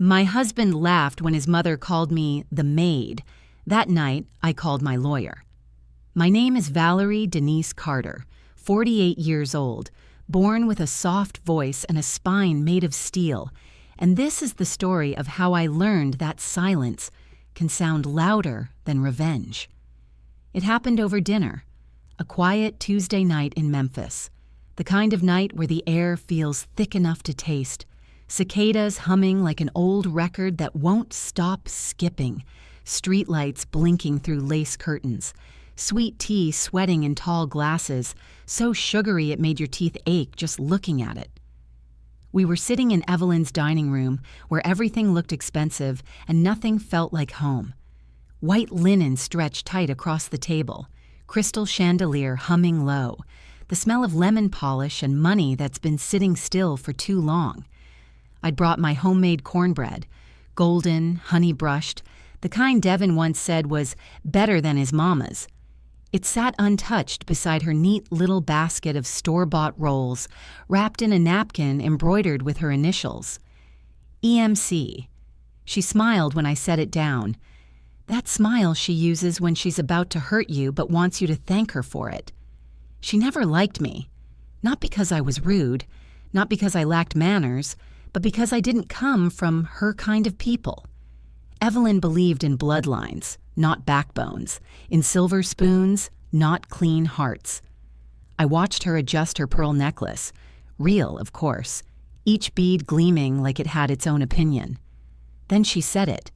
My husband laughed when his mother called me the Maid. That night, I called my lawyer. My name is Valerie Denise Carter, 48 years old, born with a soft voice and a spine made of steel, and this is the story of how I learned that silence can sound louder than revenge. It happened over dinner, a quiet Tuesday night in Memphis, the kind of night where the air feels thick enough to taste, cicadas humming like an old record that won't stop skipping, streetlights blinking through lace curtains, sweet tea sweating in tall glasses, so sugary it made your teeth ache just looking at it. We were sitting in Evelyn's dining room where everything looked expensive and nothing felt like home. White linen stretched tight across the table, crystal chandelier humming low, the smell of lemon polish and money that's been sitting still for too long. I'd brought my homemade cornbread, golden, honey-brushed, the kind Devin once said was better than his mama's. It sat untouched beside her neat little basket of store-bought rolls, wrapped in a napkin embroidered with her initials. EMC. She smiled when I set it down. That smile she uses when she's about to hurt you but wants you to thank her for it. She never liked me. Not because I was rude, not because I lacked manners, but because I didn't come from her kind of people. Evelyn believed in bloodlines, not backbones, in silver spoons, not clean hearts. I watched her adjust her pearl necklace, real, of course, each bead gleaming like it had its own opinion. Then she said it.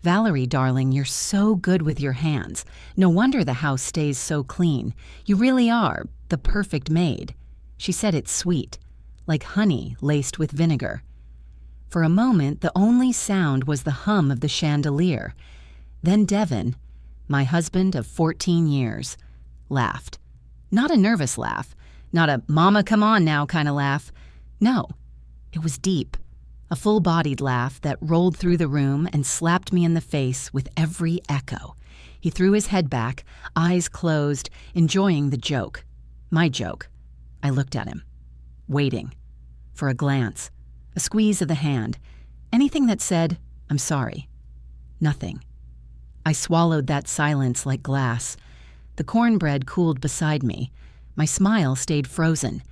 "Valerie, darling, you're so good with your hands. No wonder the house stays so clean. You really are the perfect maid." She said it sweet, like honey laced with vinegar. For a moment, the only sound was the hum of the chandelier. Then Devin, my husband of 14 years, laughed. Not a nervous laugh, not a "mama, come on now" kind of laugh. No, it was deep, a full-bodied laugh that rolled through the room and slapped me in the face with every echo. He threw his head back, eyes closed, enjoying the joke. My joke. I looked at him, waiting for a glance. A squeeze of the hand. Anything that said, "I'm sorry." Nothing. I swallowed that silence like glass. The cornbread cooled beside me. My smile stayed frozen.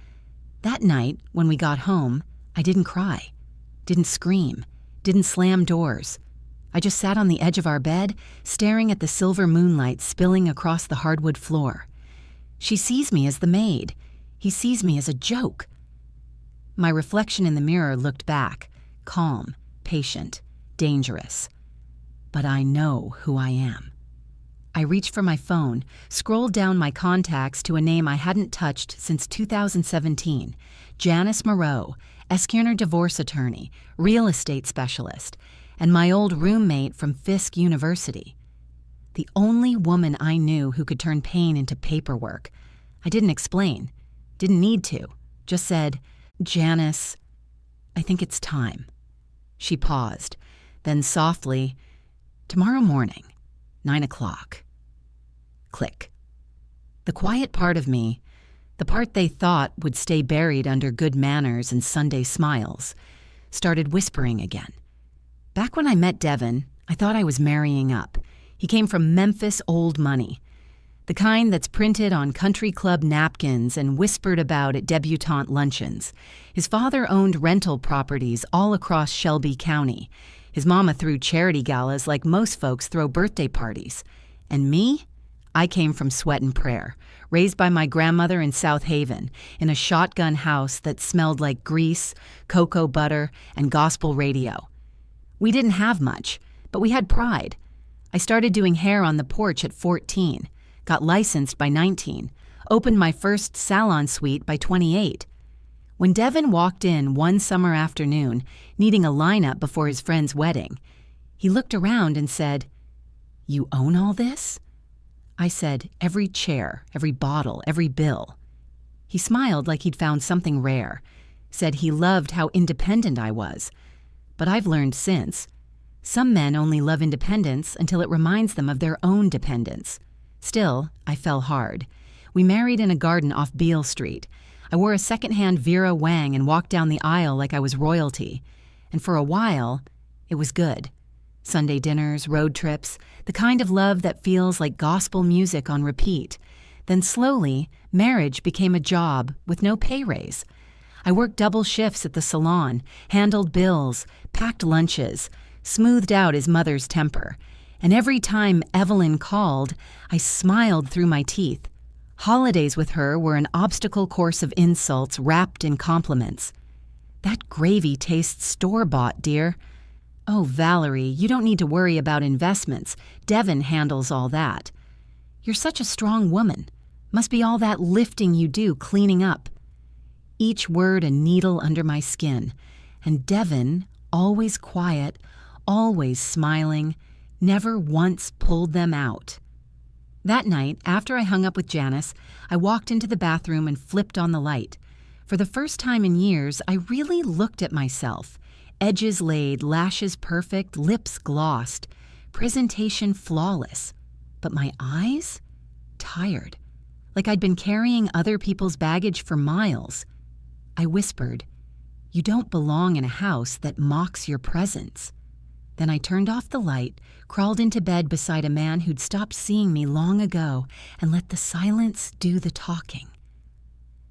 That night, when we got home, I didn't cry, didn't scream, didn't slam doors. I just sat on the edge of our bed, staring at the silver moonlight spilling across the hardwood floor. She sees me as the maid. He sees me as a joke. My reflection in the mirror looked back, calm, patient, dangerous. But I know who I am. I reached for my phone, scrolled down my contacts to a name I hadn't touched since 2017, Janice Moreau, Eskerner divorce attorney, real estate specialist, and my old roommate from Fisk University. The only woman I knew who could turn pain into paperwork. I didn't explain, didn't need to, just said, "Janice, I think it's time." She paused, then softly, "Tomorrow morning, 9 o'clock. Click. The quiet part of me, the part they thought would stay buried under good manners and Sunday smiles, started whispering again. Back when I met Devin, I thought I was marrying up. He came from Memphis old money. The kind that's printed on country club napkins and whispered about at debutante luncheons. His father owned rental properties all across Shelby County. His mama threw charity galas like most folks throw birthday parties. And me? I came from sweat and prayer, raised by my grandmother in South Haven, in a shotgun house that smelled like grease, cocoa butter, and gospel radio. We didn't have much, but we had pride. I started doing hair on the porch at 14. Got licensed by 19, opened my first salon suite by 28. When Devin walked in one summer afternoon, needing a lineup before his friend's wedding, he looked around and said, "You own all this?" I said, "Every chair, every bottle, every bill." He smiled like he'd found something rare, said he loved how independent I was. But I've learned since, some men only love independence until it reminds them of their own dependence. Still, I fell hard. We married in a garden off Beale Street. I wore a secondhand Vera Wang and walked down the aisle like I was royalty. And for a while, It was good. Sunday dinners, road trips, the kind of love that feels like gospel music on repeat. Then slowly, marriage became a job with no pay raise. I worked double shifts at the salon, handled bills, packed lunches, smoothed out his mother's temper. And every time Evelyn called, I smiled through my teeth. Holidays with her were an obstacle course of insults wrapped in compliments. "That gravy tastes store-bought, dear." "Oh, Valerie, you don't need to worry about investments. Devin handles all that." "You're such a strong woman. Must be all that lifting you do cleaning up." Each word a needle under my skin. And Devin, always quiet, always smiling, never once pulled them out. That night, after I hung up with Janice, I walked into the bathroom and flipped on the light. For the first time in years, I really looked at myself. Edges laid, lashes perfect, lips glossed, presentation flawless. But my eyes? Tired. Like I'd been carrying other people's baggage for miles. I whispered, "You don't belong in a house that mocks your presence." Then I turned off the light, crawled into bed beside a man who'd stopped seeing me long ago, and let the silence do the talking.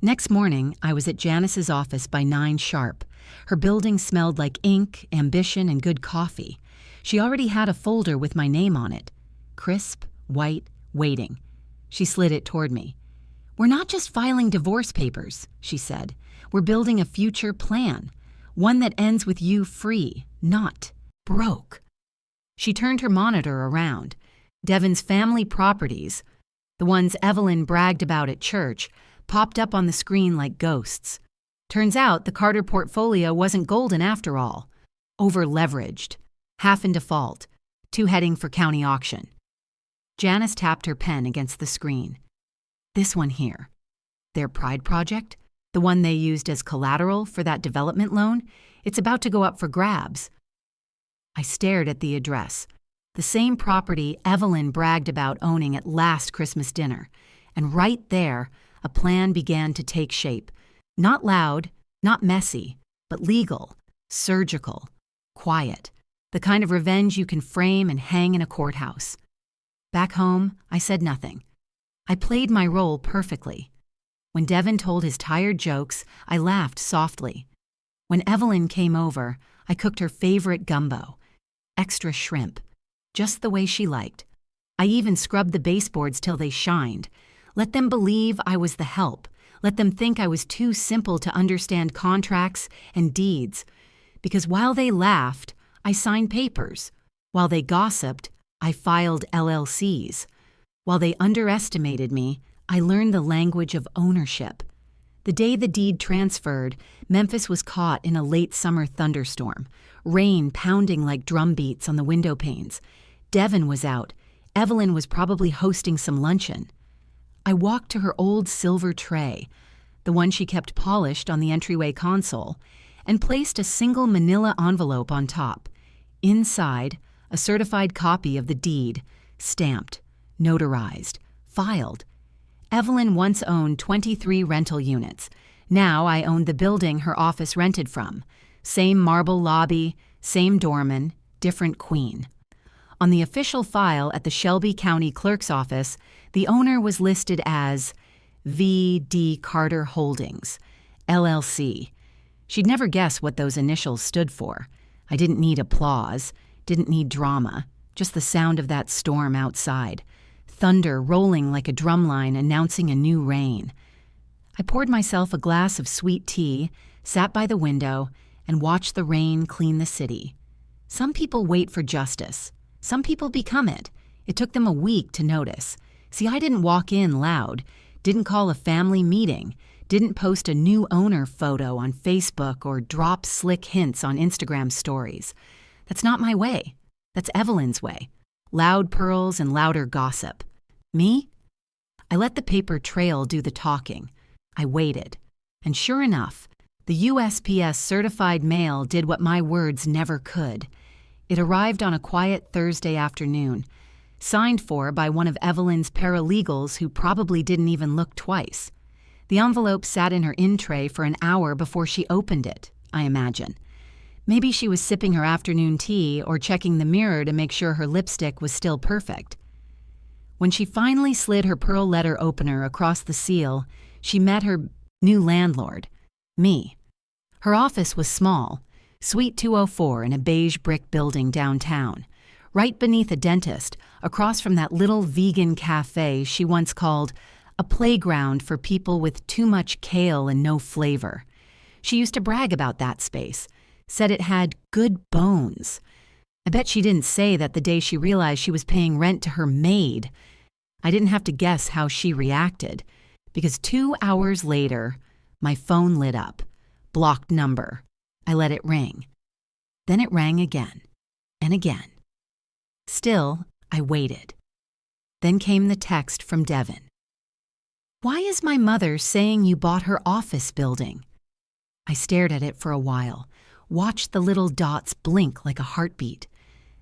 Next morning, I was at Janice's office by 9 sharp. Her building smelled like ink, ambition, and good coffee. She already had a folder with my name on it. Crisp, white, waiting. She slid it toward me. "We're not just filing divorce papers," she said. "We're building a future plan. One that ends with you free, not broke." She turned her monitor around. Devin's family properties, the ones Evelyn bragged about at church, popped up on the screen like ghosts. Turns out the Carter portfolio wasn't golden after all. Over-leveraged, half in default, 2 heading for county auction. Janice tapped her pen against the screen. "This one here. Their pride project, the one they used as collateral for that development loan, it's about to go up for grabs." I stared at the address, the same property Evelyn bragged about owning at last Christmas dinner, and right there, a plan began to take shape. Not loud, not messy, but legal, surgical, quiet, the kind of revenge you can frame and hang in a courthouse. Back home, I said nothing. I played my role perfectly. When Devin told his tired jokes, I laughed softly. When Evelyn came over, I cooked her favorite gumbo, extra shrimp, just the way she liked. I even scrubbed the baseboards till they shined. Let them believe I was the help. Let them think I was too simple to understand contracts and deeds. Because while they laughed, I signed papers. While they gossiped, I filed LLCs. While they underestimated me, I learned the language of ownership. The day the deed transferred, Memphis was caught in a late summer thunderstorm, rain pounding like drum beats on the window panes. Devin was out. Evelyn was probably hosting some luncheon. I walked to her old silver tray, the one she kept polished on the entryway console, and placed a single manila envelope on top. Inside, a certified copy of the deed, stamped, notarized, filed. Evelyn once owned 23 rental units. Now I owned the building her office rented from. Same marble lobby, same doorman, different queen. On the official file at the Shelby County Clerk's Office, the owner was listed as V.D. Carter Holdings, LLC. She'd never guess what those initials stood for. I didn't need applause, didn't need drama, just the sound of that storm outside. Thunder rolling like a drumline announcing a new rain. I poured myself a glass of sweet tea, sat by the window, and watched the rain clean the city. Some people wait for justice. Some people become it. It took them a week to notice. See, I didn't walk in loud, didn't call a family meeting, didn't post a new owner photo on Facebook or drop slick hints on Instagram stories. That's not my way. That's Evelyn's way. Loud pearls and louder gossip. Me? I let the paper trail do the talking. I waited. And sure enough, the USPS certified mail did what my words never could. It arrived on a quiet Thursday afternoon, signed for by one of Evelyn's paralegals who probably didn't even look twice. The envelope sat in her in tray for an hour before she opened it, I imagine. Maybe she was sipping her afternoon tea or checking the mirror to make sure her lipstick was still perfect. When she finally slid her pearl letter opener across the seal, she met her new landlord, me. Her office was small, Suite 204 in a beige brick building downtown, right beneath a dentist, across from that little vegan cafe she once called a playground for people with too much kale and no flavor. She used to brag about that space, said it had good bones. I bet she didn't say that the day she realized she was paying rent to her maid. I didn't have to guess how she reacted, because 2 hours later, my phone lit up. Blocked number. I let it ring. Then it rang again, and again. Still, I waited. Then came the text from Devin. "Why is my mother saying you bought her office building?" I stared at it for a while, watched the little dots blink like a heartbeat.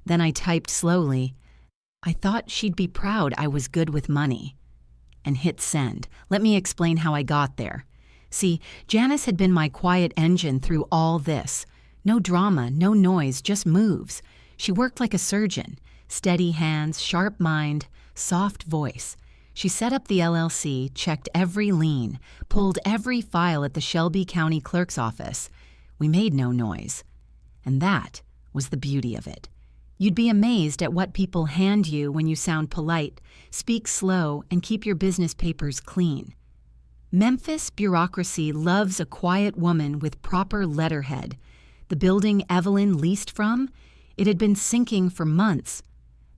Then I typed slowly, "I thought she'd be proud I was good with money," and hit send. Let me explain how I got there. See, Janice had been my quiet engine through all this. No drama, no noise, just moves. She worked like a surgeon. Steady hands, sharp mind, soft voice. She set up the LLC, checked every lien, pulled every file at the Shelby County Clerk's office. We made no noise. And that was the beauty of it. You'd be amazed at what people hand you when you sound polite, speak slow, and keep your business papers clean. Memphis bureaucracy loves a quiet woman with proper letterhead. The building Evelyn leased from, it had been sinking for months.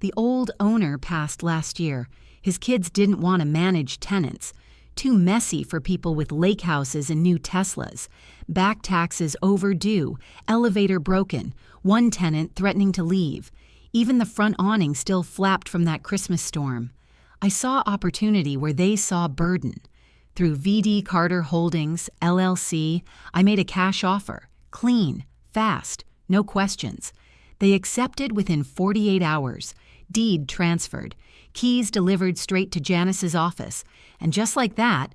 The old owner passed last year. His kids didn't want to manage tenants. Too messy for people with lake houses and new Teslas. Back taxes overdue, elevator broken, one tenant threatening to leave. Even the front awning still flapped from that Christmas storm. I saw opportunity where they saw burden. Through VD Carter Holdings, LLC, I made a cash offer. Clean, fast, no questions. They accepted within 48 hours. Deed transferred. Keys delivered straight to Janice's office. And just like that,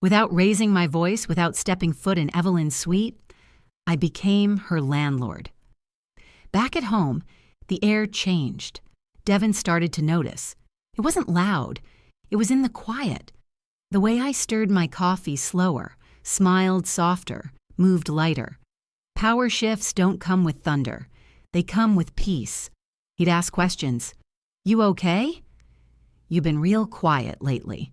without raising my voice, without stepping foot in Evelyn's suite, I became her landlord. Back at home, the air changed. Devin started to notice. It wasn't loud. It was in the quiet. The way I stirred my coffee slower, smiled softer, moved lighter. Power shifts don't come with thunder. They come with peace. He'd ask questions. "You okay?" "You've been real quiet lately."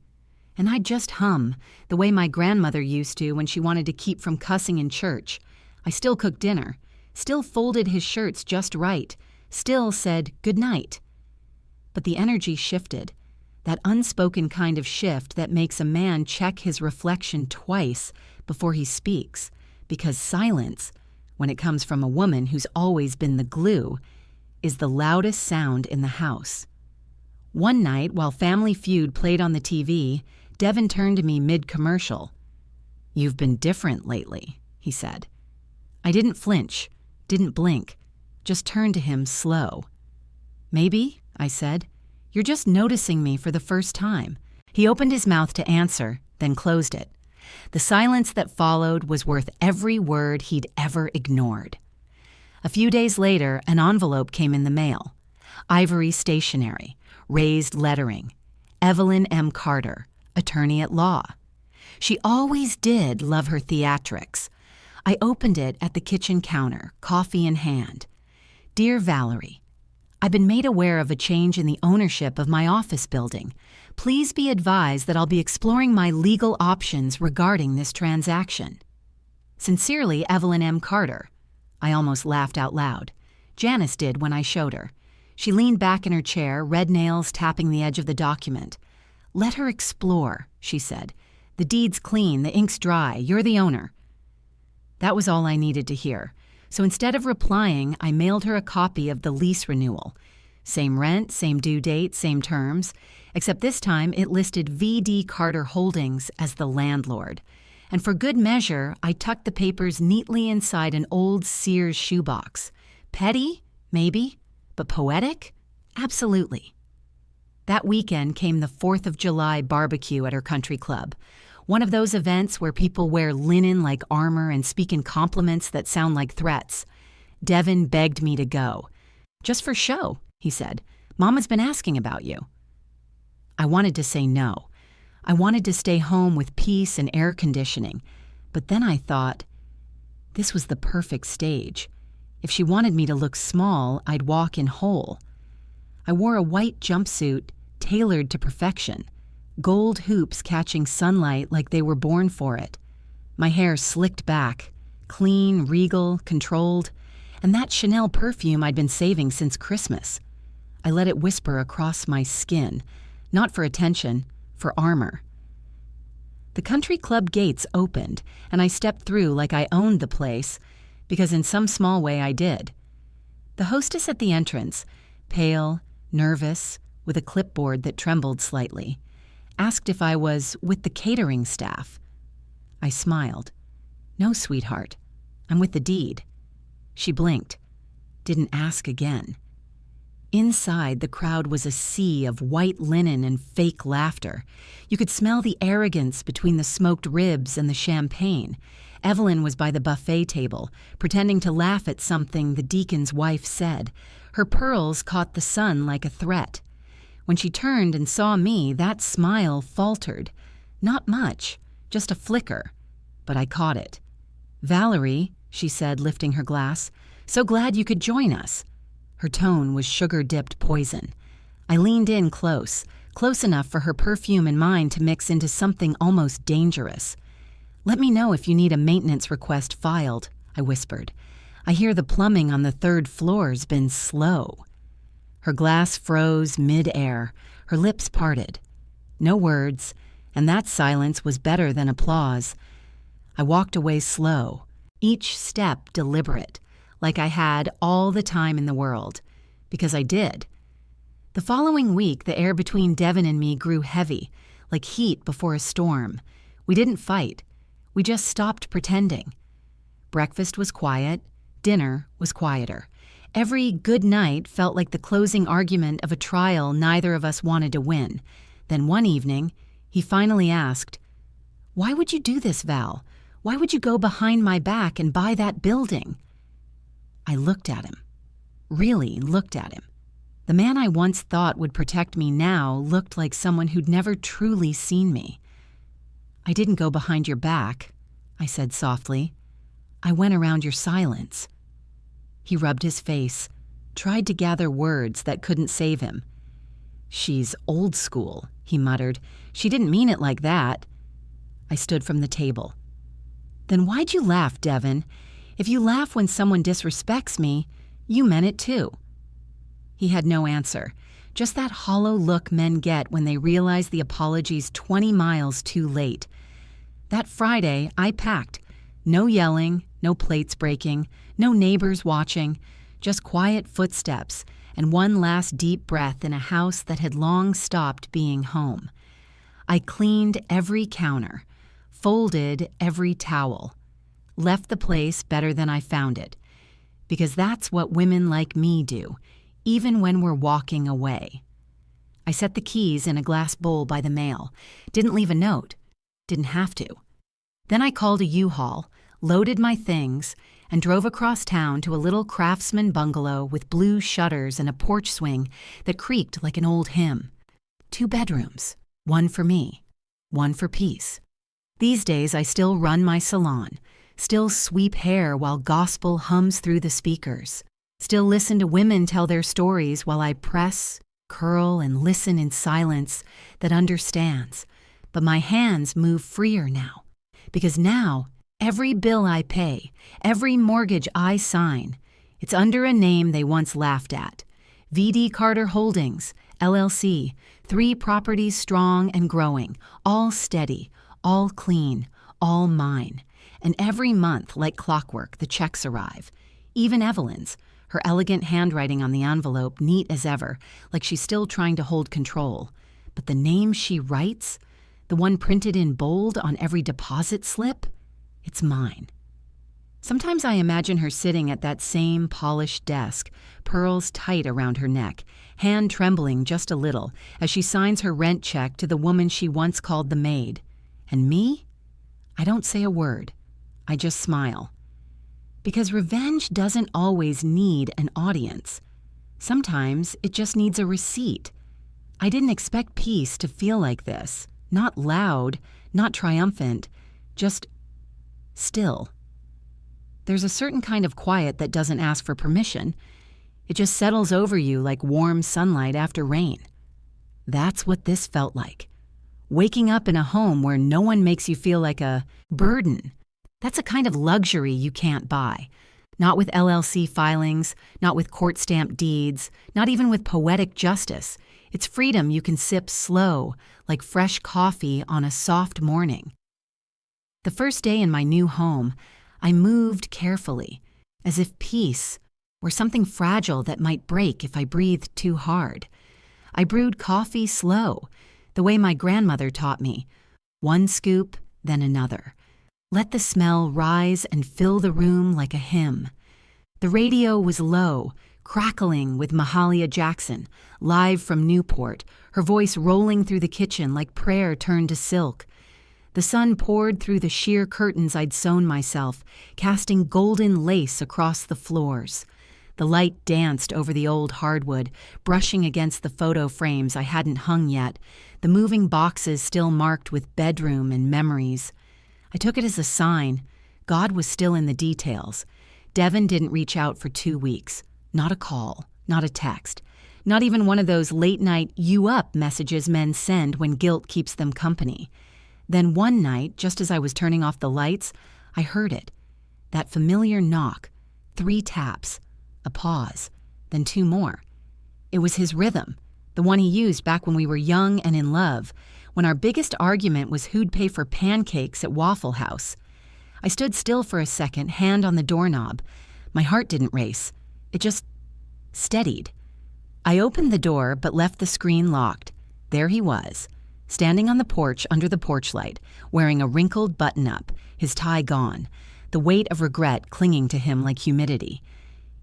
And I'd just hum, the way my grandmother used to when she wanted to keep from cussing in church. I still cooked dinner, still folded his shirts just right, still said good night. But the energy shifted, that unspoken kind of shift that makes a man check his reflection twice before he speaks, because silence, when it comes from a woman who's always been the glue, is the loudest sound in the house. One night, while Family Feud played on the TV, Devin turned to me mid-commercial. "You've been different lately," he said. I didn't flinch, didn't blink, just turned to him slow. "Maybe," I said. "You're just noticing me for the first time." He opened his mouth to answer, then closed it. The silence that followed was worth every word he'd ever ignored. A few days later, an envelope came in the mail. Ivory stationery, raised lettering. Evelyn M. Carter, attorney at law. She always did love her theatrics. I opened it at the kitchen counter, coffee in hand. "Dear Valerie, I've been made aware of a change in the ownership of my office building. Please be advised that I'll be exploring my legal options regarding this transaction. Sincerely, Evelyn M. Carter." I almost laughed out loud. Janice did when I showed her. She leaned back in her chair, red nails tapping the edge of the document. "Let her explore," she said. "The deed's clean, the ink's dry, you're the owner." That was all I needed to hear. So instead of replying, I mailed her a copy of the lease renewal. Same rent, same due date, same terms, except this time it listed VD Carter Holdings as the landlord. And for good measure, I tucked the papers neatly inside an old Sears shoebox. Petty? Maybe. But poetic? Absolutely. That weekend came the 4th of July barbecue at her country club. One of those events where people wear linen like armor and speak in compliments that sound like threats. Devin begged me to go. "Just for show," he said. "Mama's been asking about you." I wanted to say no. I wanted to stay home with peace and air conditioning. But then I thought, this was the perfect stage. If she wanted me to look small, I'd walk in whole. I wore a white jumpsuit tailored to perfection, gold hoops catching sunlight like they were born for it. My hair slicked back, clean, regal, controlled, and that Chanel perfume I'd been saving since Christmas. I let it whisper across my skin, not for attention, for armor. The country club gates opened, and I stepped through like I owned the place, because in some small way I did. The hostess at the entrance, pale, nervous, with a clipboard that trembled slightly, asked if I was with the catering staff. I smiled. "No, sweetheart. I'm with the deed." She blinked, didn't ask again. Inside, the crowd was a sea of white linen and fake laughter. You could smell the arrogance between the smoked ribs and the champagne. Evelyn was by the buffet table, pretending to laugh at something the deacon's wife said. Her pearls caught the sun like a threat. When she turned and saw me, that smile faltered. Not much, just a flicker. But I caught it. "Valerie," she said, lifting her glass, "so glad you could join us." Her tone was sugar-dipped poison. I leaned in close enough for her perfume and mine to mix into something almost dangerous. "Let me know if you need a maintenance request filed," I whispered. "I hear the plumbing on the 3rd floor's been slow." Her glass froze mid-air, her lips parted. No words, and that silence was better than applause. I walked away slow, each step deliberate, like I had all the time in the world, because I did. The following week, the air between Devin and me grew heavy, like heat before a storm. We didn't fight. We just stopped pretending. Breakfast was quiet. Dinner was quieter. Every good night felt like the closing argument of a trial neither of us wanted to win. Then one evening, he finally asked, "Why would you do this, Val? Why would you go behind my back and buy that building?" I looked at him. Really looked at him. The man I once thought would protect me now looked like someone who'd never truly seen me. "I didn't go behind your back," I said softly. "I went around your silence." He rubbed his face, tried to gather words that couldn't save him. "She's old school," he muttered. "She didn't mean it like that." I stood from the table. "Then why'd you laugh, Devin? If you laugh when someone disrespects me, you meant it too." He had no answer, just that hollow look men get when they realize the apology's 20 miles too late. That Friday, I packed. No yelling, no plates breaking, no neighbors watching, just quiet footsteps and one last deep breath in a house that had long stopped being home. I cleaned every counter, folded every towel, left the place better than I found it, because that's what women like me do, even when we're walking away. I set the keys in a glass bowl by the mail, didn't leave a note, didn't have to. Then I called a U-Haul, loaded my things, and drove across town to a little craftsman bungalow with blue shutters and a porch swing that creaked like an old hymn. 2 bedrooms, one for me, one for peace. These days I still run my salon, still sweep hair while gospel hums through the speakers, still listen to women tell their stories while I press, curl, and listen in silence that understands. But my hands move freer now, because now every bill I pay, every mortgage I sign, it's under a name they once laughed at. V.D. Carter Holdings, LLC, 3 properties strong and growing, all steady, all clean, all mine. And every month, like clockwork, the checks arrive. Even Evelyn's, her elegant handwriting on the envelope neat as ever, like she's still trying to hold control. But the name she writes, the one printed in bold on every deposit slip, it's mine. Sometimes I imagine her sitting at that same polished desk, pearls tight around her neck, hand trembling just a little as she signs her rent check to the woman she once called the Maid. And me? I don't say a word. I just smile. Because revenge doesn't always need an audience. Sometimes it just needs a receipt. I didn't expect peace to feel like this. Not loud, not triumphant, just still. There's a certain kind of quiet that doesn't ask for permission. It just settles over you like warm sunlight after rain. That's what this felt like. Waking up in a home where no one makes you feel like a burden. That's a kind of luxury you can't buy. Not with LLC filings, not with court-stamped deeds, not even with poetic justice. It's freedom you can sip slow, like fresh coffee on a soft morning. The first day in my new home, I moved carefully, as if peace were something fragile that might break if I breathed too hard. I brewed coffee slow, the way my grandmother taught me. One scoop, then another. Let the smell rise and fill the room like a hymn. The radio was low, crackling with Mahalia Jackson, live from Newport, her voice rolling through the kitchen like prayer turned to silk. The sun poured through the sheer curtains I'd sewn myself, casting golden lace across the floors. The light danced over the old hardwood, brushing against the photo frames I hadn't hung yet, the moving boxes still marked with bedroom and memories. I took it as a sign. God was still in the details. Devin didn't reach out for 2 weeks. Not a call, not a text, not even one of those late-night "you up" messages men send when guilt keeps them company. Then one night, just as I was turning off the lights, I heard it. That familiar knock, 3 taps, a pause, then 2 more. It was his rhythm, the one he used back when we were young and in love, when our biggest argument was who'd pay for pancakes at Waffle House. I stood still for a second, hand on the doorknob. My heart didn't race. It just steadied. I opened the door but left the screen locked. There he was, standing on the porch under the porch light, wearing a wrinkled button-up, his tie gone, the weight of regret clinging to him like humidity.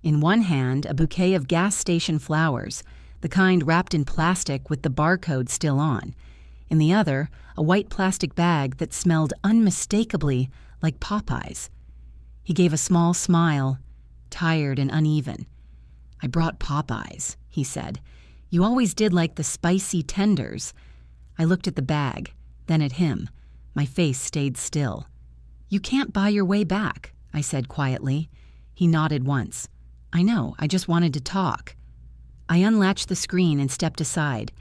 In one hand, a bouquet of gas station flowers, the kind wrapped in plastic with the barcode still on. In the other, a white plastic bag that smelled unmistakably like Popeyes. He gave a small smile, tired and uneven. "I brought Popeyes," he said. "You always did like the spicy tenders." I looked at the bag, then at him. My face stayed still. "You can't buy your way back," I said quietly. He nodded once. "I know, I just wanted to talk." I unlatched the screen and stepped aside.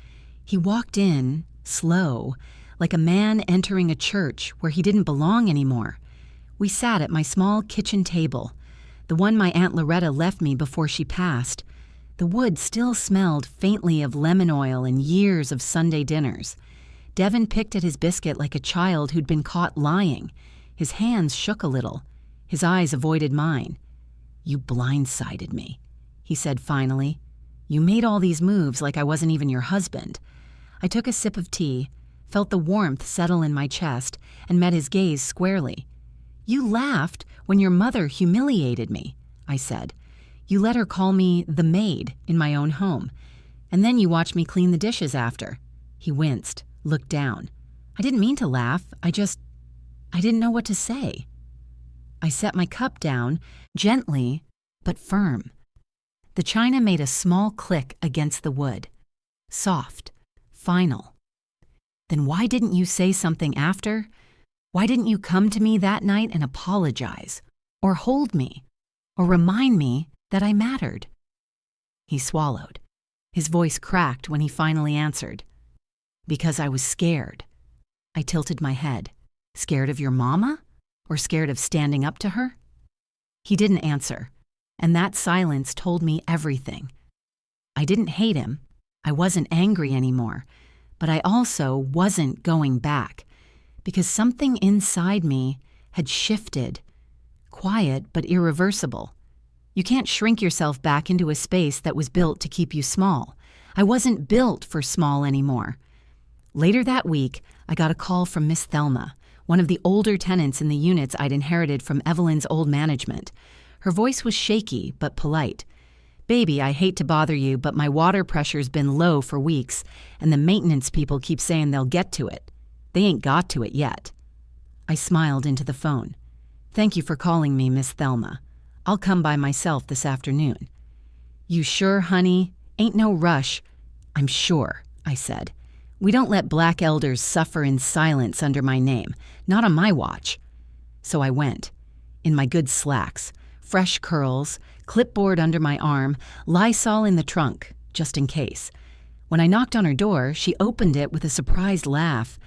He walked in, slow, like a man entering a church where he didn't belong anymore. We sat at my small kitchen table, the one my Aunt Loretta left me before she passed. The wood still smelled faintly of lemon oil and years of Sunday dinners. Devin picked at his biscuit like a child who'd been caught lying. His hands shook a little. His eyes avoided mine. "You blindsided me," he said finally. "You made all these moves like I wasn't even your husband." I took a sip of tea, felt the warmth settle in my chest, and met his gaze squarely. "You laughed when your mother humiliated me," I said. "You let her call me the maid in my own home. And then you watched me clean the dishes after." He winced, looked down. "I didn't mean to laugh. I didn't know what to say." I set my cup down, gently but firm. The china made a small click against the wood. Soft, final. "Then why didn't you say something after? Why didn't you come to me that night and apologize? Or hold me? Or remind me that I mattered?" He swallowed. His voice cracked when he finally answered. "Because I was scared." I tilted my head. "Scared of your mama? Or scared of standing up to her?" He didn't answer, and that silence told me everything. I didn't hate him. I wasn't angry anymore, but I also wasn't going back, because something inside me had shifted, quiet but irreversible. You can't shrink yourself back into a space that was built to keep you small. I wasn't built for small anymore. Later that week, I got a call from Miss Thelma, one of the older tenants in the units I'd inherited from Evelyn's old management. Her voice was shaky but polite. "Baby, I hate to bother you, but my water pressure's been low for weeks, and the maintenance people keep saying they'll get to it. They ain't got to it yet." I smiled into the phone. "Thank you for calling me, Miss Thelma. I'll come by myself this afternoon." "You sure, honey? Ain't no rush." "I'm sure," I said. "We don't let black elders suffer in silence under my name, not on my watch." So I went, in my good slacks, fresh curls, clipboard under my arm, Lysol in the trunk, just in case. When I knocked on her door, she opened it with a surprised laugh.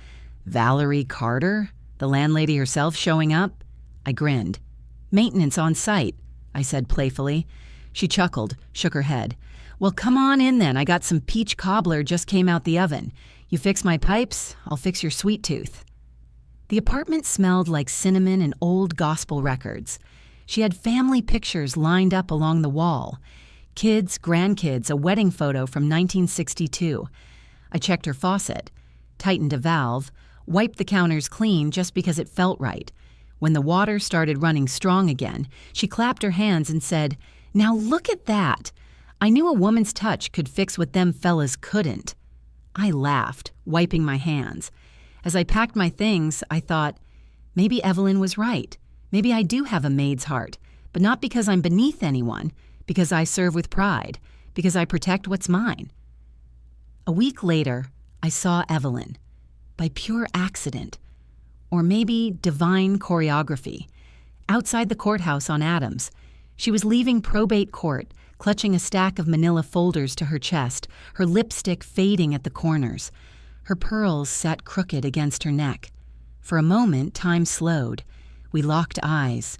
"Valerie Carter? The landlady herself showing up?" I grinned. "Maintenance on site," I said playfully. She chuckled, shook her head. "Well, come on in then. I got some peach cobbler just came out the oven. You fix my pipes, I'll fix your sweet tooth." The apartment smelled like cinnamon and old gospel records. She had family pictures lined up along the wall. Kids, grandkids, a wedding photo from 1962. I checked her faucet, tightened a valve, wiped the counters clean just because it felt right. When the water started running strong again, she clapped her hands and said, "Now look at that. I knew a woman's touch could fix what them fellas couldn't." I laughed, wiping my hands. As I packed my things, I thought, maybe Evelyn was right. Maybe I do have a maid's heart, but not because I'm beneath anyone, because I serve with pride, because I protect what's mine. A week later, I saw Evelyn, by pure accident, or maybe divine choreography, outside the courthouse on Adams. She was leaving probate court, clutching a stack of manila folders to her chest, her lipstick fading at the corners. Her pearls sat crooked against her neck. For a moment, time slowed. We locked eyes.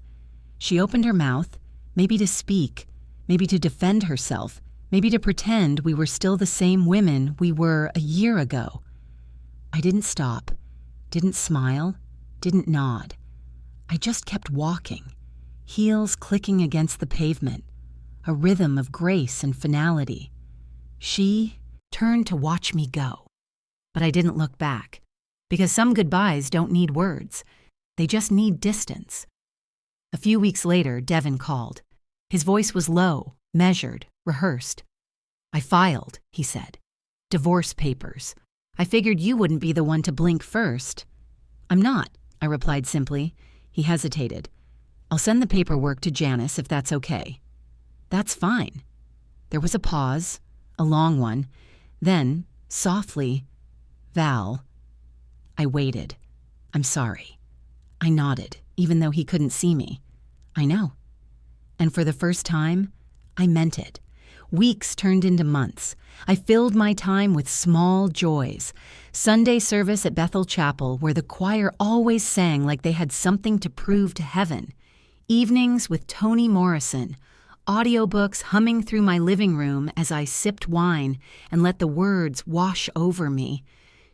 She opened her mouth, maybe to speak, maybe to defend herself, maybe to pretend we were still the same women we were a year ago. I didn't stop, didn't smile, didn't nod. I just kept walking, heels clicking against the pavement, a rhythm of grace and finality. She turned to watch me go. But I didn't look back, because some goodbyes don't need words. They just need distance. A few weeks later, Devin called. His voice was low, measured, rehearsed. "I filed," he said. "Divorce papers. I figured you wouldn't be the one to blink first." "I'm not," I replied simply. He hesitated. "I'll send the paperwork to Janice if that's okay." "That's fine." There was a pause, a long one. Then, softly, "Val." I waited. "I'm sorry." I nodded, even though he couldn't see me. "I know." And for the first time, I meant it. Weeks turned into months. I filled my time with small joys. Sunday service at Bethel Chapel, where the choir always sang like they had something to prove to heaven. Evenings with Toni Morrison. Audiobooks humming through my living room as I sipped wine and let the words wash over me.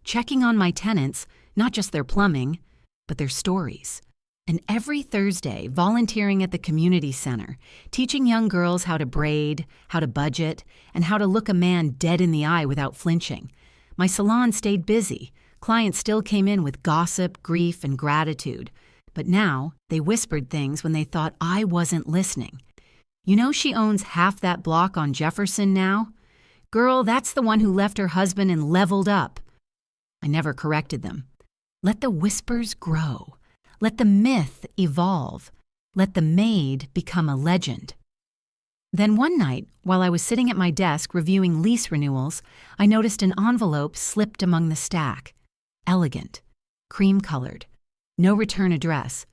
Checking on my tenants, not just their plumbing, but their stories. And every Thursday, volunteering at the community center, teaching young girls how to braid, how to budget, and how to look a man dead in the eye without flinching. My salon stayed busy. Clients still came in with gossip, grief, and gratitude. But now, they whispered things when they thought I wasn't listening. "You know she owns half that block on Jefferson now? Girl, that's the one who left her husband and leveled up." I never corrected them. Let the whispers grow. Let the myth evolve. Let the maid become a legend. Then one night, while I was sitting at my desk reviewing lease renewals, I noticed an envelope slipped among the stack. Elegant, cream-colored, no return address.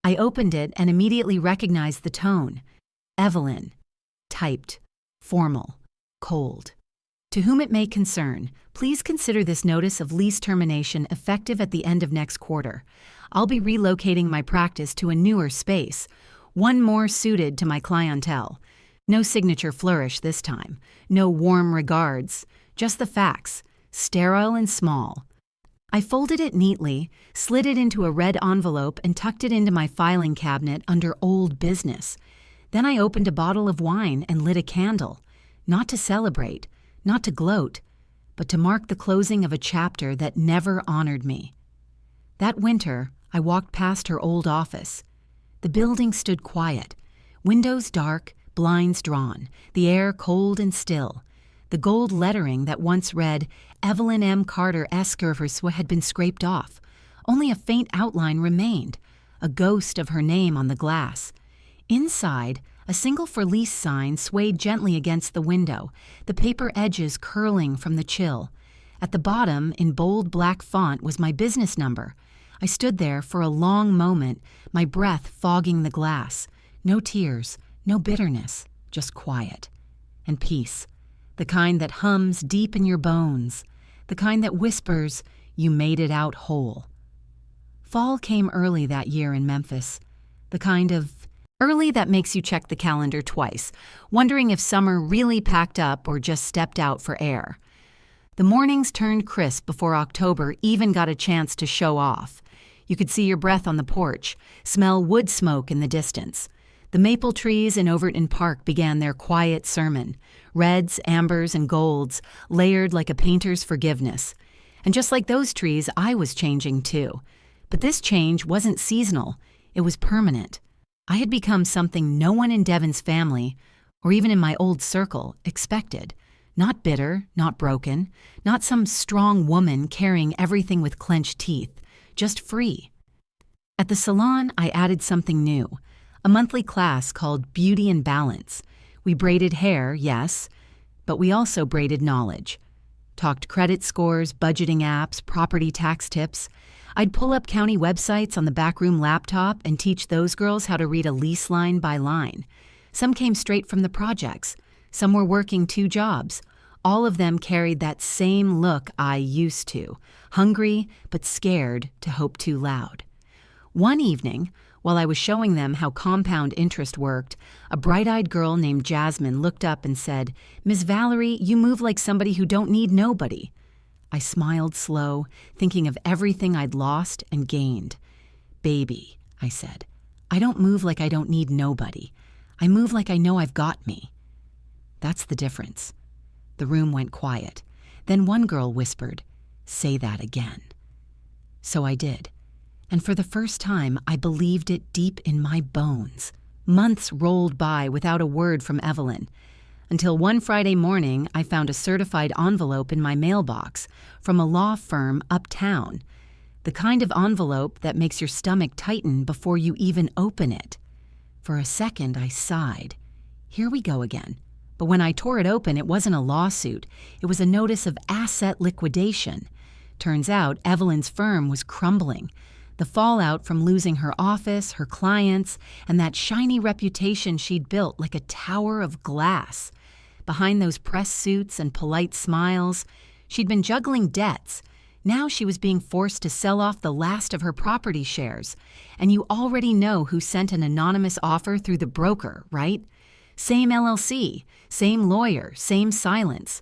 I opened it and immediately recognized the tone. Evelyn, typed, formal, cold. "To whom it may concern, please consider this notice of lease termination effective at the end of next quarter. I'll be relocating my practice to a newer space, one more suited to my clientele. No signature flourish this time, no warm regards, just the facts, sterile and small." I folded it neatly, slid it into a red envelope, and tucked it into my filing cabinet under old business. Then I opened a bottle of wine and lit a candle, not to celebrate, not to gloat, but to mark the closing of a chapter that never honored me. That winter, I walked past her old office. The building stood quiet, windows dark, blinds drawn, the air cold and still. The gold lettering that once read, "Evelyn M. Carter Eskervers," had been scraped off. Only a faint outline remained, a ghost of her name on the glass. Inside, A single for lease sign swayed gently against the window, the paper edges curling from the chill. At the bottom, in bold black font, was my business number. I stood there for a long moment, my breath fogging the glass. No tears, no bitterness, just quiet. And peace. The kind that hums deep in your bones. The kind that whispers, "You made it out whole." Fall came early that year in Memphis. The kind of early that makes you check the calendar twice, wondering if summer really packed up or just stepped out for air. The mornings turned crisp before October even got a chance to show off. You could see your breath on the porch, smell wood smoke in the distance. The maple trees in Overton Park began their quiet sermon, reds, ambers, and golds, layered like a painter's forgiveness. And just like those trees, I was changing too. But this change wasn't seasonal, it was permanent. I had become something no one in Devon's family, or even in my old circle, expected. Not bitter, not broken, not some strong woman carrying everything with clenched teeth, just free. At the salon, I added something new. A monthly class called Beauty and Balance. We braided hair, yes, but we also braided knowledge. Talked credit scores, budgeting apps, property tax tips. I'd pull up county websites on the backroom laptop and teach those girls how to read a lease line by line. Some came straight from the projects. Some were working 2 jobs. All of them carried that same look I used to, hungry but scared to hope too loud. One evening, while I was showing them how compound interest worked, a bright-eyed girl named Jasmine looked up and said, "Miss Valerie, you move like somebody who don't need nobody." I smiled slow, thinking of everything I'd lost and gained. "Baby," I said, "I don't move like I don't need nobody. I move like I know I've got me." That's the difference. The room went quiet. Then one girl whispered, "Say that again." So I did. And for the first time, I believed it deep in my bones. Months rolled by without a word from Evelyn, until one Friday morning I found a certified envelope in my mailbox from a law firm uptown, the kind of envelope that makes your stomach tighten before you even open it. For a second, I sighed. Here we go again. But when I tore it open, it wasn't a lawsuit. It was a notice of asset liquidation. Turns out Evelyn's firm was crumbling. The fallout from losing her office, her clients, and that shiny reputation she'd built like a tower of glass. Behind those press suits and polite smiles, she'd been juggling debts. Now she was being forced to sell off the last of her property shares. And you already know who sent an anonymous offer through the broker, right? Same LLC, same lawyer, same silence.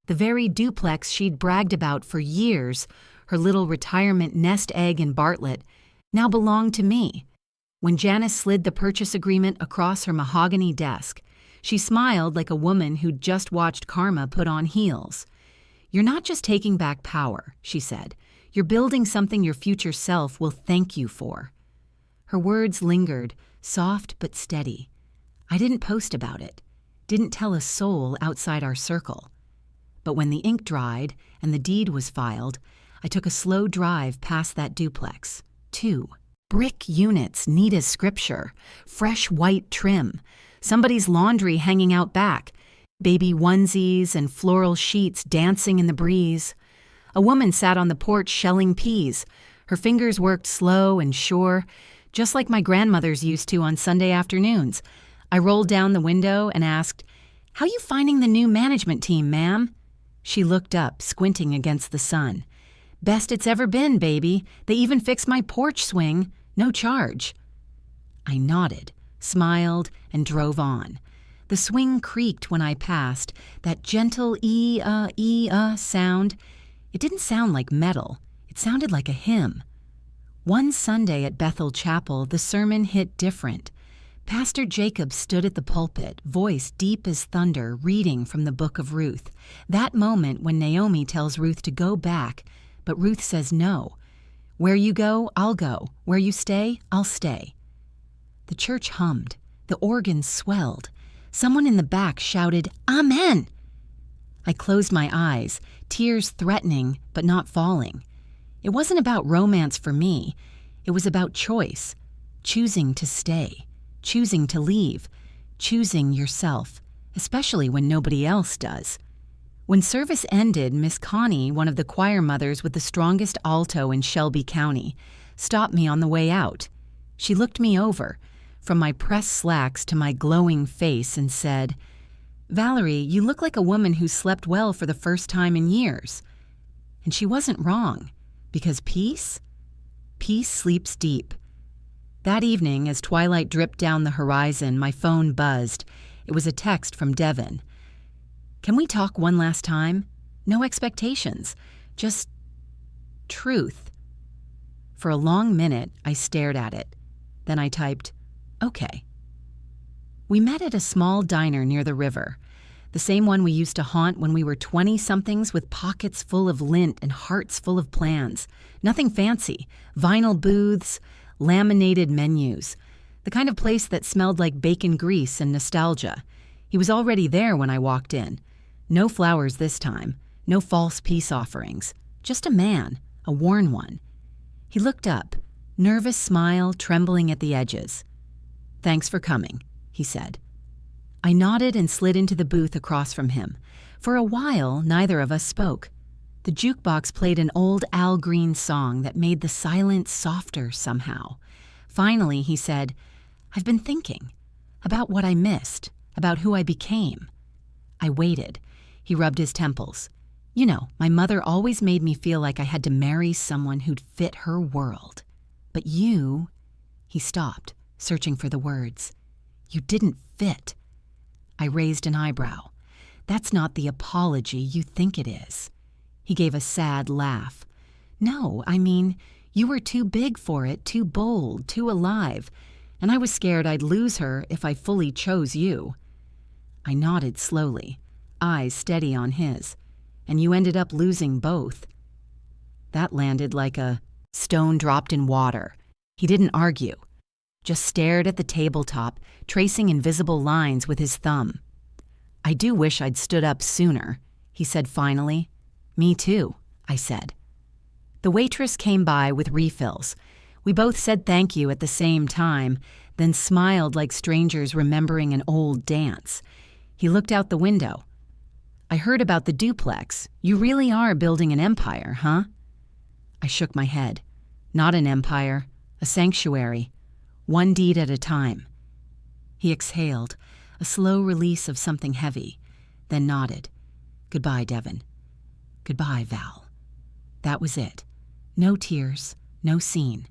The very duplex she'd bragged about for years, her little retirement nest egg in Bartlett, now belonged to me. When Janice slid the purchase agreement across her mahogany desk, she smiled like a woman who'd just watched karma put on heels. "You're not just taking back power," she said. "You're building something your future self will thank you for." Her words lingered, soft but steady. I didn't post about it, didn't tell a soul outside our circle. But when the ink dried and the deed was filed, I took a slow drive past that duplex. 2 brick units, neat as scripture, fresh white trim, somebody's laundry hanging out back, baby onesies and floral sheets dancing in the breeze. A woman sat on the porch shelling peas. Her fingers worked slow and sure, just like my grandmother's used to on Sunday afternoons. I rolled down the window and asked, "How you finding the new management team, ma'am?" She looked up, squinting against the sun. "Best it's ever been, baby. They even fixed my porch swing. No charge." I nodded, smiled, and drove on. The swing creaked when I passed, that gentle sound. It didn't sound like metal. It sounded like a hymn. One Sunday at Bethel Chapel, the sermon hit different. Pastor Jacob stood at the pulpit, voice deep as thunder, reading from the book of Ruth. That moment when Naomi tells Ruth to go back, but Ruth says no. "Where you go, I'll go. Where you stay, I'll stay." The church hummed. The organ swelled. Someone in the back shouted, "Amen!" I closed my eyes, tears threatening but not falling. It wasn't about romance for me. It was about choice, choosing to stay, choosing to leave, choosing yourself, especially when nobody else does. When service ended, Miss Connie, one of the choir mothers with the strongest alto in Shelby County, stopped me on the way out. She looked me over, from my pressed slacks to my glowing face, and said, "Valerie, you look like a woman who slept well for the first time in years." And she wasn't wrong, because peace sleeps deep. That evening, as twilight dripped down the horizon, my phone buzzed. It was a text from Devin. "Can we talk one last time? No expectations, just truth." For a long minute, I stared at it. Then I typed, "Okay." We met at a small diner near the river, the same one we used to haunt when we were 20-somethings with pockets full of lint and hearts full of plans. Nothing fancy, vinyl booths, laminated menus, the kind of place that smelled like bacon grease and nostalgia. He was already there when I walked in. No flowers this time, no false peace offerings, just a man, a worn one. He looked up, nervous smile trembling at the edges. "Thanks for coming," he said. I nodded and slid into the booth across from him. For a while, neither of us spoke. The jukebox played an old Al Green song that made the silence softer somehow. Finally, he said, "I've been thinking about what I missed, about who I became." I waited. He rubbed his temples. "You know, my mother always made me feel like I had to marry someone who'd fit her world. But you—" He stopped, searching for the words. "You didn't fit." I raised an eyebrow. "That's not the apology you think it is." He gave a sad laugh. "No, I mean, you were too big for it, too bold, too alive, and I was scared I'd lose her if I fully chose you." I nodded slowly, eyes steady on his. "And you ended up losing both." That landed like a stone dropped in water. He didn't argue, just stared at the tabletop, tracing invisible lines with his thumb. "I do wish I'd stood up sooner," he said finally. "Me too," I said. The waitress came by with refills. We both said thank you at the same time, then smiled like strangers remembering an old dance. He looked out the window. "I heard about the duplex. You really are building an empire, huh?" I shook my head. "Not an empire, a sanctuary. One deed at a time." He exhaled, a slow release of something heavy, then nodded. "Goodbye, Devin." "Goodbye, Val." That was it. No tears, no scene.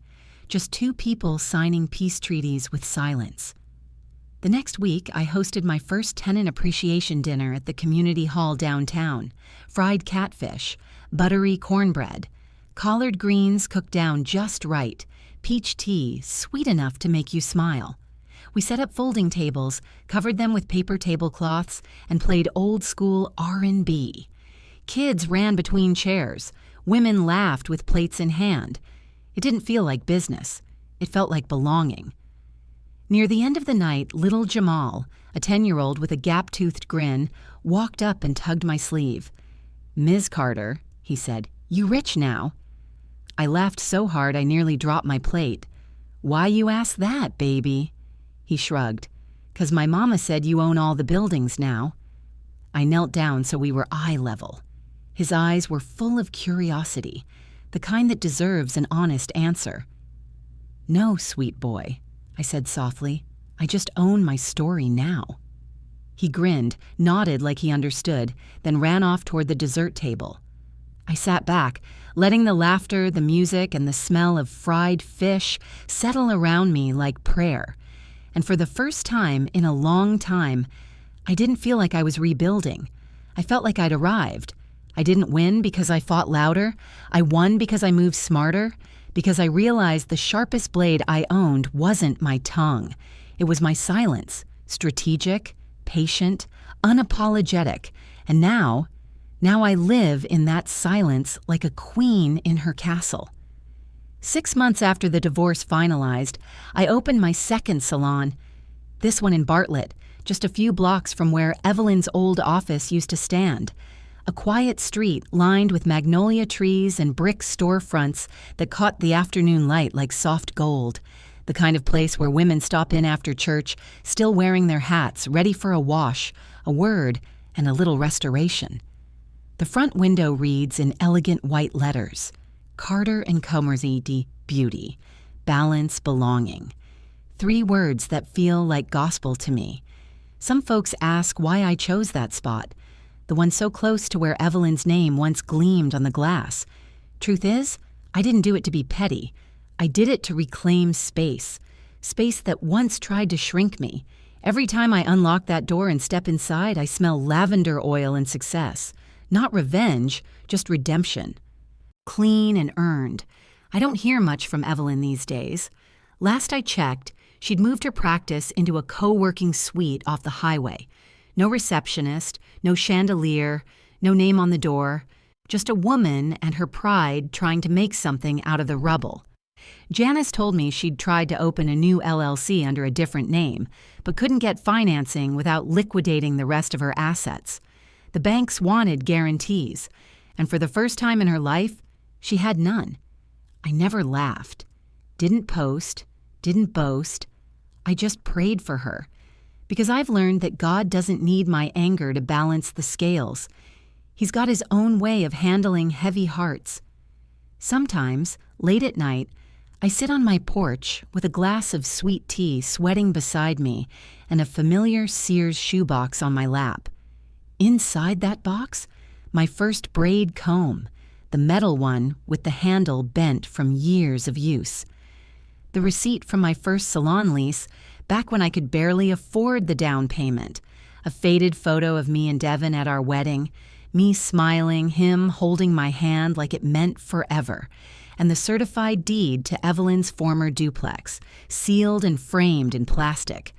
Just two people signing peace treaties with silence. The next week, I hosted my first tenant appreciation dinner at the community hall downtown. Fried catfish, buttery cornbread, collard greens cooked down just right, peach tea sweet enough to make you smile. We set up folding tables, covered them with paper tablecloths, and played old-school R&B. Kids ran between chairs. Women laughed with plates in hand. It didn't feel like business. It felt like belonging. Near the end of the night, little Jamal, a 10-year-old with a gap-toothed grin, walked up and tugged my sleeve. "Ms. Carter," he said, "you rich now?" I laughed so hard I nearly dropped my plate. "Why you ask that, baby?" He shrugged. "'Cause my mama said you own all the buildings now." I knelt down so we were eye level. His eyes were full of curiosity, the kind that deserves an honest answer. "No, sweet boy," I said softly. "I just own my story now." He grinned, nodded like he understood, then ran off toward the dessert table. I sat back, letting the laughter, the music, and the smell of fried fish settle around me like prayer. And for the first time in a long time, I didn't feel like I was rebuilding. I felt like I'd arrived. I didn't win because I fought louder. I won because I moved smarter, because I realized the sharpest blade I owned wasn't my tongue. It was my silence, strategic, patient, unapologetic. And now I live in that silence like a queen in her castle. 6 months after the divorce finalized, I opened my second salon, this one in Bartlett, just a few blocks from where Evelyn's old office used to stand. A quiet street lined with magnolia trees and brick storefronts that caught the afternoon light like soft gold. the kind of place where women stop in after church, still wearing their hats, ready for a wash, a word, and a little restoration. The front window reads in elegant white letters, Carter and Comersy Beauty, Balance, Belonging. 3 words that feel like gospel to me. Some folks ask why I chose that spot, the one so close to where Evelyn's name once gleamed on the glass. Truth is, I didn't do it to be petty. I did it to reclaim space that once tried to shrink me. Every time I unlock that door and step inside, I smell lavender oil and success. Not revenge, just redemption. Clean and earned. I don't hear much from Evelyn these days. Last I checked, she'd moved her practice into a co-working suite off the highway. No receptionist, no chandelier, no name on the door. Just a woman and her pride trying to make something out of the rubble. Janice told me she'd tried to open a new LLC under a different name, but couldn't get financing without liquidating the rest of her assets. The banks wanted guarantees, and for the first time in her life, she had none. I never laughed, didn't post, didn't boast. I just prayed for her, because I've learned that God doesn't need my anger to balance the scales. He's got his own way of handling heavy hearts. Sometimes, late at night, I sit on my porch with a glass of sweet tea sweating beside me and a familiar Sears shoebox on my lap. Inside that box, my first braid comb, the metal one with the handle bent from years of use. The receipt from my first salon lease, back when I could barely afford the down payment. A faded photo of me and Devin at our wedding, me smiling, him holding my hand like it meant forever, and the certified deed to Evelyn's former duplex, sealed and framed in plastic.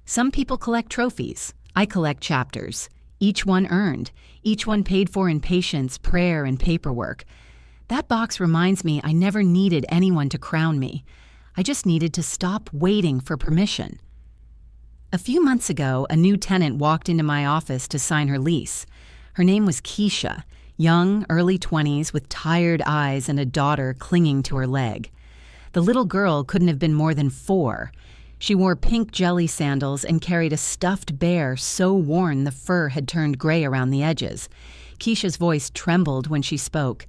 Some people collect trophies. I collect chapters. Each one earned, each one paid for in patience, prayer, and paperwork. That box reminds me I never needed anyone to crown me. I just needed to stop waiting for permission. A few months ago, a new tenant walked into my office to sign her lease. Her name was Keisha, young, early 20s, with tired eyes and a daughter clinging to her leg. The little girl couldn't have been more than 4. She wore pink jelly sandals and carried a stuffed bear so worn the fur had turned gray around the edges. Keisha's voice trembled when she spoke.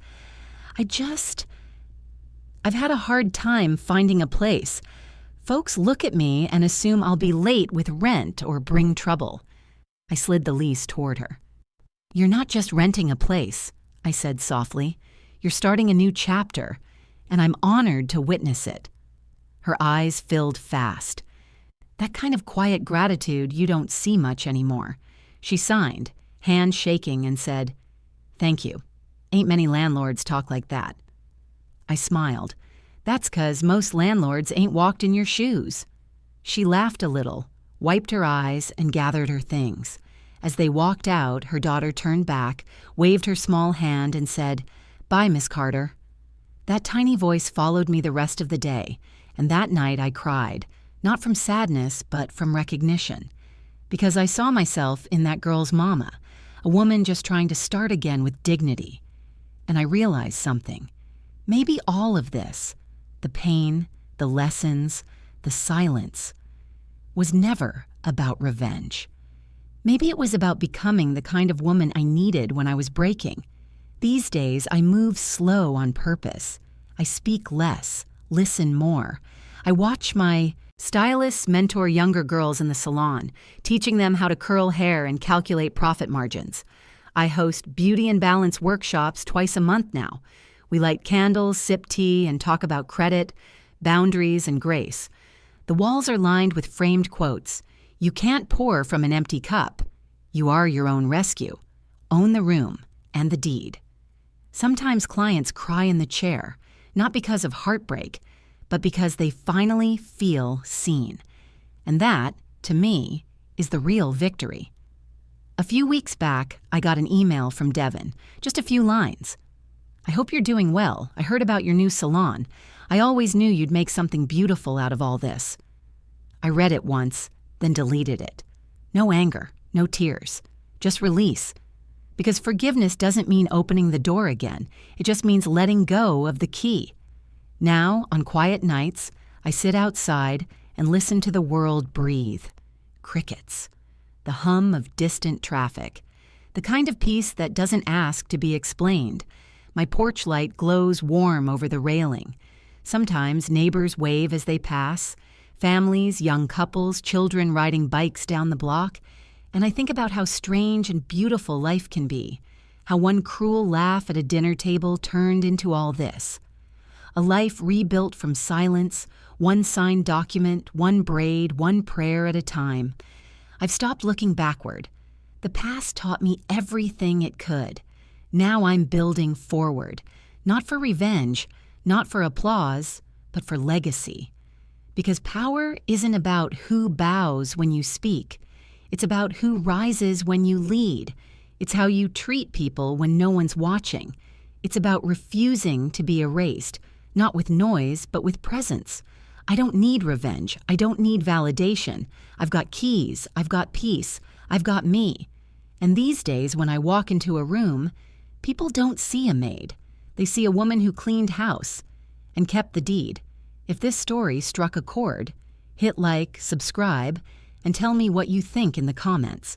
I've had a hard time finding a place. Folks look at me and assume I'll be late with rent or bring trouble. I slid the lease toward her. You're not just renting a place, I said softly. You're starting a new chapter, and I'm honored to witness it. Her eyes filled fast. That kind of quiet gratitude you don't see much anymore. She signed, hand shaking, and said, "Thank you. Ain't many landlords talk like that." I smiled. That's 'cause most landlords ain't walked in your shoes. She laughed a little, wiped her eyes, and gathered her things. As they walked out, her daughter turned back, waved her small hand, and said, "Bye, Miss Carter." That tiny voice followed me the rest of the day, and that night I cried, not from sadness, but from recognition, because I saw myself in that girl's mama, a woman just trying to start again with dignity. And I realized something. Maybe all of this, the pain, the lessons, the silence, was never about revenge. Maybe it was about becoming the kind of woman I needed when I was breaking. These days, I move slow on purpose. I speak less, listen more. I watch my stylists mentor younger girls in the salon, teaching them how to curl hair and calculate profit margins. I host beauty and balance workshops twice a month now. We light candles, sip tea, and talk about credit, boundaries, and grace. The walls are lined with framed quotes. You can't pour from an empty cup. You are your own rescue. Own the room and the deed. Sometimes clients cry in the chair, not because of heartbreak, but because they finally feel seen. And that, to me, is the real victory. A few weeks back, I got an email from Devin, just a few lines. "I hope you're doing well. I heard about your new salon. I always knew you'd make something beautiful out of all this." I read it once, then deleted it. No anger, no tears, just release. Because forgiveness doesn't mean opening the door again. It just means letting go of the key. Now, on quiet nights, I sit outside and listen to the world breathe. Crickets. The hum of distant traffic. The kind of peace that doesn't ask to be explained. My porch light glows warm over the railing. Sometimes neighbors wave as they pass. Families, young couples, children riding bikes down the block. And I think about how strange and beautiful life can be. How one cruel laugh at a dinner table turned into all this. A life rebuilt from silence, one signed document, one braid, one prayer at a time. I've stopped looking backward. The past taught me everything it could. Now I'm building forward, not for revenge, not for applause, but for legacy. Because power isn't about who bows when you speak. It's about who rises when you lead. It's how you treat people when no one's watching. It's about refusing to be erased, not with noise, but with presence. I don't need revenge. I don't need validation. I've got keys. I've got peace. I've got me. And these days, when I walk into a room, people don't see a maid. They see a woman who cleaned house and kept the deed. If this story struck a chord, hit like, subscribe, and tell me what you think in the comments.